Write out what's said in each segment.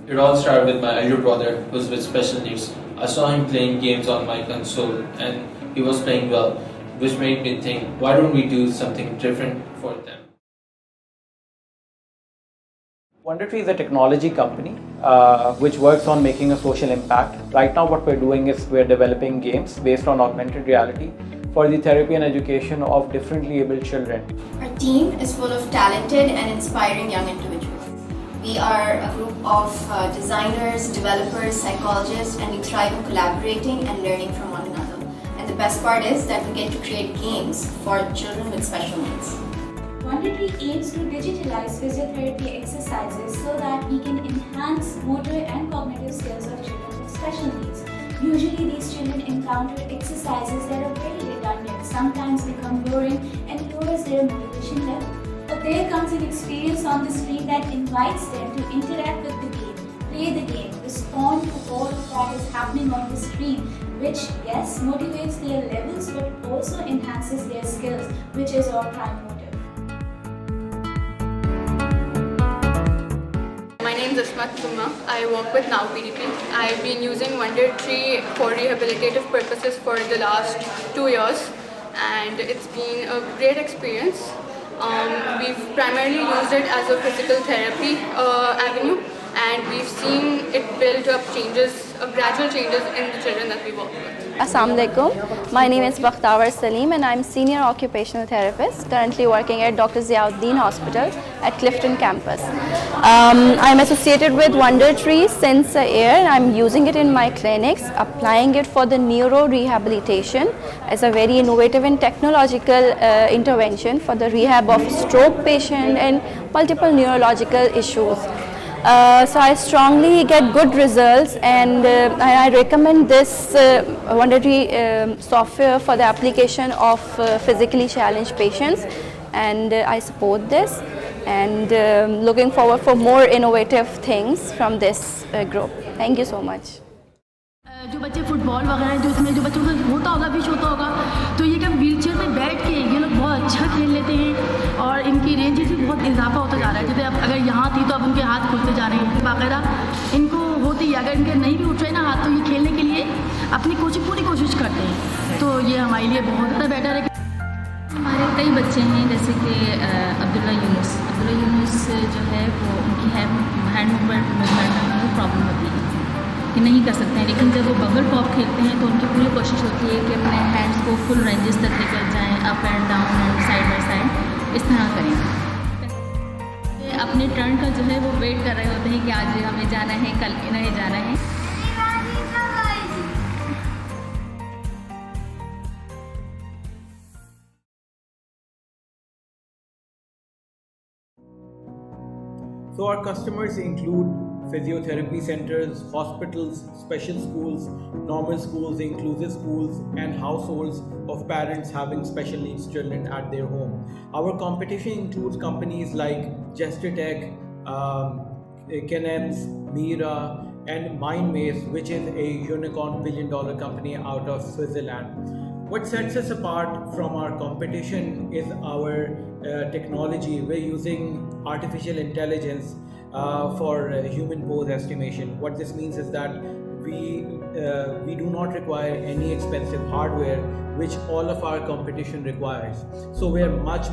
It all started with my elder brother, who's with special needs. I saw him playing games on my console, and he was playing well, which made me think, why don't we do something different for them? WonderTree is a technology company which works on making a social impact. Right now what we're doing is we're developing games based on augmented reality for the therapy and education of differently abled children. Our team is full of talented and inspiring young individuals. We are a group of designers, developers, psychologists, and we thrive on collaborating and learning from one another. And the best part is that we get to create games for children with special needs. WonderTree aims to digitalize physiotherapy exercises so that we can enhance motor and cognitive skills of children with special needs. Usually these children encounter exercises that are very redundant, sometimes become boring and lowers their motivation level. But there comes an experience on the screen that invites them to interact with the game, play the game, respond to all that is happening on the screen, which yes, motivates their levels but also enhances their skills, which is our prime motive. My name is Asmat Summa. I work with Now PDP. I've been using WonderTree for rehabilitative purposes for the last 2 years, and it's been a great experience. We've primarily used it as a physical therapy avenue, and we've seen it build up gradual changes in the children that we work with. Assalamualaikum. My name is Bakhtawar Salim and I'm senior occupational therapist currently working at Dr. Ziauddin Hospital at Clifton campus. I'm associated with WonderTree since a year and I'm using it in my clinics, applying it for the neuro rehabilitation as a very innovative and technological intervention for the rehab of stroke patient and multiple neurological issues. So I strongly get good results, and I recommend this WonderTree software for the application of physically challenged patients, and I support this and looking forward for more innovative things from this group. Thank you so much. जो बच्चे football वगैरह जो इसमें जो बच्चों को होता होगा विश होता होगा तो ये क्या व्हीलचेयर में बैठ के ये लोग बहुत अच्छा खेल लेते हैं और इनकी रेंजेस भी बहुत इजाफा होता जा रहा है। जैसे अब अगर यहाँ थी तो अब उनके हाथ खुलते जा रहे हैं बाकायदा इनको होती है। अगर इनके नहीं भी उठ रहे ना हाथ तो ये खेलने के लिए अपनी पूरी कोशिश करते हैं। तो ये हमारे लिए बहुत ज़्यादा बेटर है। हमारे कई बच्चे हैं जैसे कि अब्दुल्ला यूनुस जो है वो उनकी हैंड मूवमेंट में प्रॉब्लम होती है कि नहीं कर सकते हैं, लेकिन जब वो बबल पॉप खेलते हैं तो उनकी पूरी कोशिश होती है कि अपने हैंड्स को फुल रेंजेस तक लेकर जाएं, up and down and side by side इस तरह करें। अपने टर्न का जो है वो वेट कर रहे होते हैं कि आज हमें जाना है, कल नहीं जाना है। So our customers include physiotherapy centers, hospitals, special schools, normal schools, inclusive schools, and households of parents having special needs children at their home. Our competition includes companies like Gestertech, Kenems, Mira, and MindMaze, which is a unicorn billion-dollar company out of Switzerland. What sets us apart from our competition is our technology. We're using artificial intelligence for human pose estimation. What this means is that we do not require any expensive hardware, which all of our competition requires. So we are much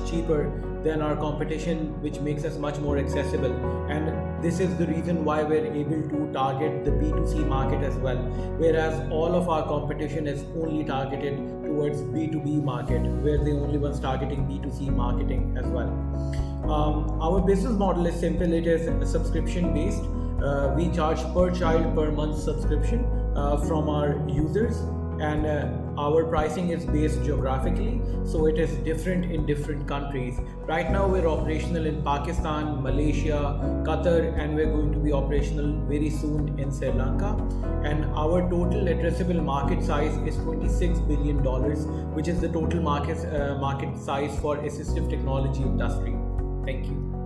cheaper than our competition, which makes us much more accessible. And this is the reason why we're able to target the B2C market as well, whereas all of our competition is only targeted towards B2B market. We're the only ones targeting B2C marketing as well. Our business model is simple. It is subscription based. We charge per child per month subscription from our users, and our pricing is based geographically, so it is different in different countries. Right now we're operational in Pakistan, Malaysia, Qatar, and we're going to be operational very soon in Sri Lanka. And our total addressable market size is $26 billion, which is the total market size for assistive technology industry. Thank you.